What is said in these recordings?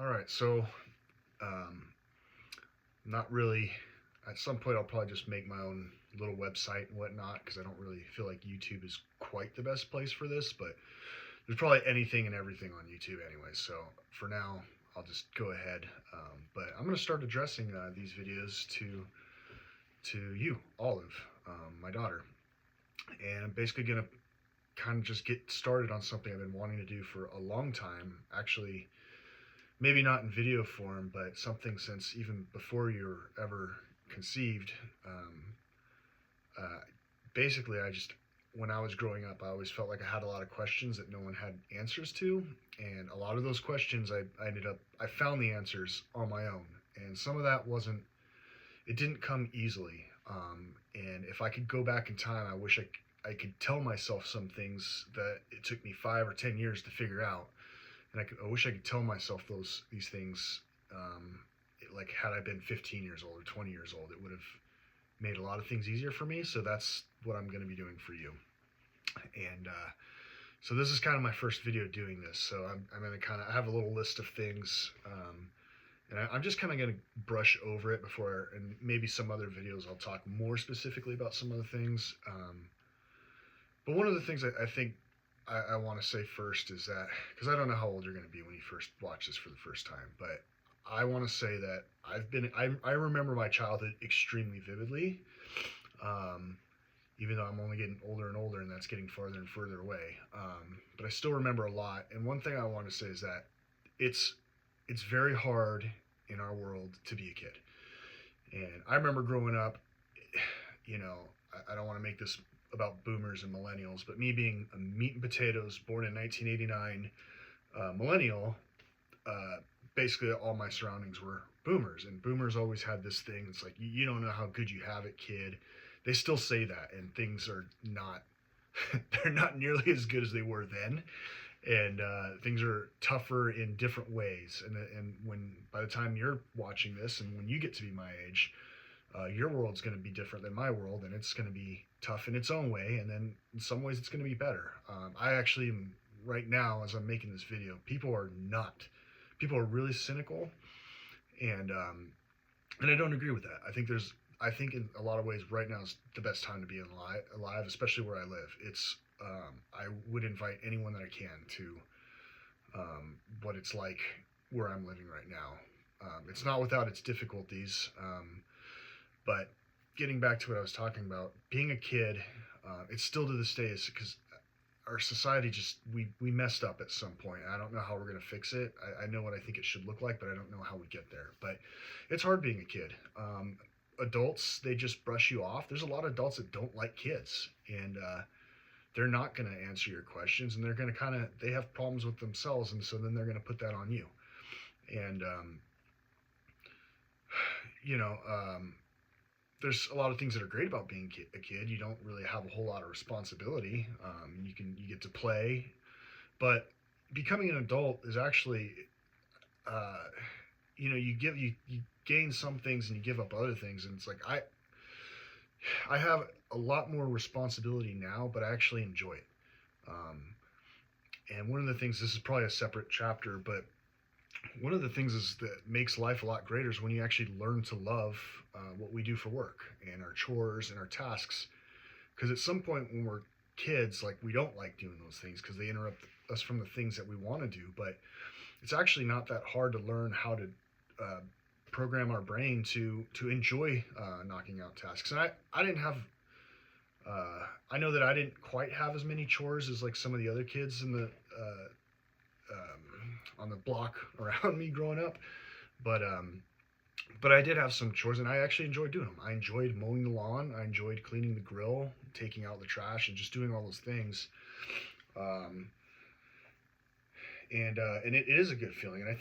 All right, so um, not really. At some point, I'll probably just make my own little website and whatnot because I don't really feel like YouTube is quite the best place for this. But there's probably anything and everything on YouTube anyway. So for now, I'll just go ahead. But I'm gonna start addressing these videos to you, Olive, my daughter, and I'm basically gonna kind of just get started on something I've been wanting to do for a long time. Actually, maybe not in video form, but something since even before you were ever conceived. Um, uh, Basically, when I was growing up, I always felt like I had a lot of questions that no one had answers to. And a lot of those questions, I found the answers on my own. And some of that it didn't come easily. And if I could go back in time, I could tell myself some things that it took me 5 or 10 years to figure out, and I wish I could tell myself these things. Like had I been 15 years old or 20 years old, it would have made a lot of things easier for me. So that's what I'm going to be doing for you. And so this is kind of my first video doing this. So I'm going to I have a little list of things, and I'm just kind of going to brush over it and maybe some other videos I'll talk more specifically about some other things. But one of the things I think I want to say first is that, because I don't know how old you're going to be when you first watch this for the first time, but I want to say that I remember my childhood extremely vividly, even though I'm only getting older and older, and that's getting farther and further away. But I still remember a lot. And one thing I want to say is that it's very hard in our world to be a kid. And I remember growing up, I don't want to make this about boomers and millennials, but me being a meat and potatoes, born in 1989, millennial, uh, basically all my surroundings were boomers, and boomers always had this thing. It's like, you don't know how good you have it, kid. They still say that, and things are not, they're not nearly as good as they were then. And things are tougher in different ways. And by the time you're watching this, and when you get to be my age, your world's going to be different than my world, and it's going to be tough in its own way, and then in some ways it's going to be better. I actually am, right now, as I'm making this video, people are really cynical, and I don't agree with that. I think in a lot of ways right now is the best time to be alive, especially where I live. I would invite anyone that I can to what it's like where I'm living right now. It's not without its difficulties, but getting back to what I was talking about, being a kid, it's still to this day, is because our society we messed up at some point. I don't know how we're going to fix it. I know what I think it should look like, but I don't know how we get there. But it's hard being a kid. Adults, they just brush you off. There's a lot of adults that don't like kids, and they're not going to answer your questions, and they're going to they have problems with themselves, and so then they're going to put that on you. And you know, there's a lot of things that are great about being a kid. You don't really have a whole lot of responsibility. You get to play, but becoming an adult is actually, you gain some things and you give up other things, and it's like I have a lot more responsibility now, but I actually enjoy it. And one of the things, this is probably a separate chapter, but one of the things that makes life a lot greater is when you actually learn to love what we do for work and our chores and our tasks. Because at some point when we're kids, like, we don't like doing those things because they interrupt us from the things that we want to do. But it's actually not that hard to learn how to program our brain to enjoy knocking out tasks. And I didn't have. I know that I didn't quite have as many chores as like some of the other kids in the on the block around me growing up, but I did have some chores, and I actually enjoyed doing them. I enjoyed mowing the lawn. I enjoyed cleaning the grill, taking out the trash, and just doing all those things. And it is a good feeling. And I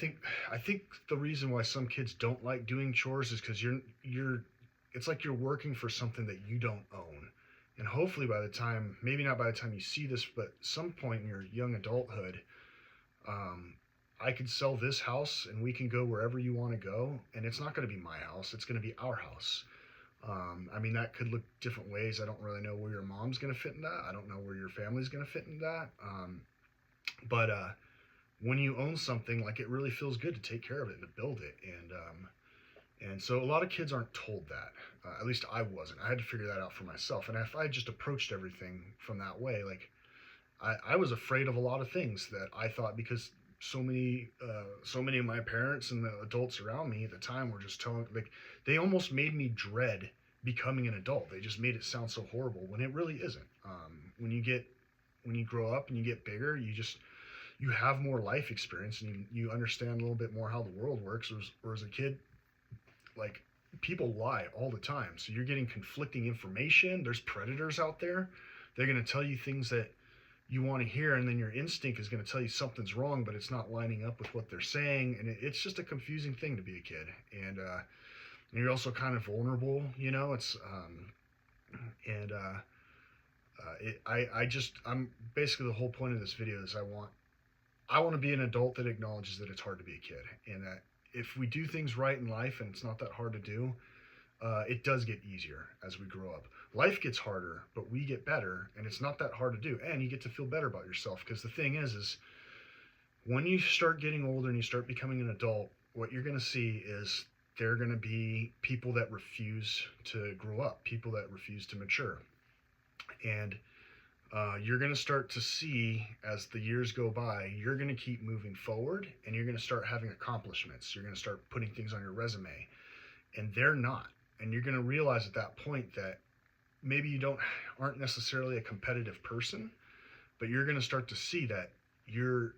think the reason why some kids don't like doing chores is because it's like you're working for something that you don't own. And hopefully maybe not by the time you see this, but some point in your young adulthood, I could sell this house and we can go wherever you want to go, and it's not going to be my house, it's going to be our house. That could look different ways. I don't really know where your mom's going to fit in that. I don't know where your family's going to fit in that. But when you own something, like, it really feels good to take care of it and to build it. And so a lot of kids aren't told that. At least I wasn't. I had to figure that out for myself. And if I just approached everything from that way, like, I was afraid of a lot of things that I thought, because so many of my parents and the adults around me at the time were just telling, like, they almost made me dread becoming an adult. They just made it sound so horrible when it really isn't. When you grow up and you get bigger, you have more life experience, and you understand a little bit more how the world works. Or as a kid, like, people lie all the time, so you're getting conflicting information. There's predators out there. They're going to tell you things that you want to hear, and then your instinct is going to tell you something's wrong, but it's not lining up with what they're saying. And it's just a confusing thing to be a kid. And you're also kind of vulnerable, it's and I'm basically, the whole point of this video is I want to be an adult that acknowledges that it's hard to be a kid, and that if we do things right in life, and it's not that hard to do, it does get easier as we grow up. Life gets harder, but we get better, and it's not that hard to do, and you get to feel better about yourself. Because the thing is when you start getting older and you start becoming an adult, what you're going to see is there are going to be people that refuse to grow up, people that refuse to mature. And you're going to start to see, as the years go by, you're going to keep moving forward, and you're going to start having accomplishments. You're going to start putting things on your resume, and they're not. And you're going to realize at that point that maybe you aren't necessarily a competitive person, but you're going to start to see that you're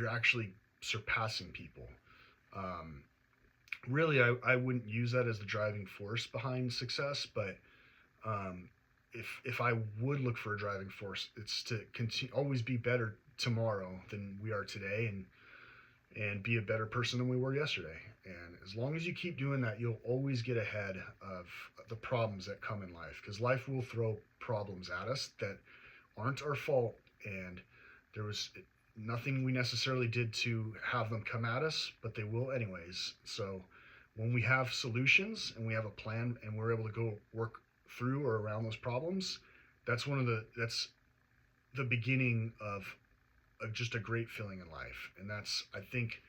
actually surpassing people. Really, I wouldn't use that as the driving force behind success, but if I would look for a driving force, it's to always be better tomorrow than we are today, and be a better person than we were yesterday. And as long as you keep doing that, you'll always get ahead of the problems that come in life, because life will throw problems at us that aren't our fault, and there was nothing we necessarily did to have them come at us, but they will anyways. So when we have solutions and we have a plan, and we're able to go work through or around those problems, that's the beginning of just a great feeling in life. And I think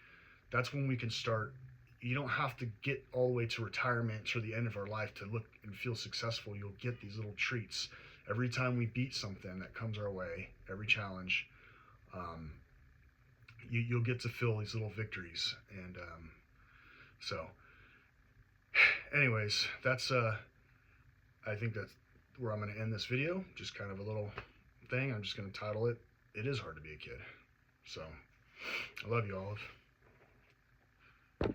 that's when we can start. You don't have to get all the way to retirement or the end of our life to look and feel successful. You'll get these little treats every time we beat something that comes our way, every challenge. You'll get to feel these little victories. And so anyways, I think that's where I'm going to end this video. Just kind of a little thing. I'm just going to title it, "It is Hard to Be a Kid." So I love you, Olive.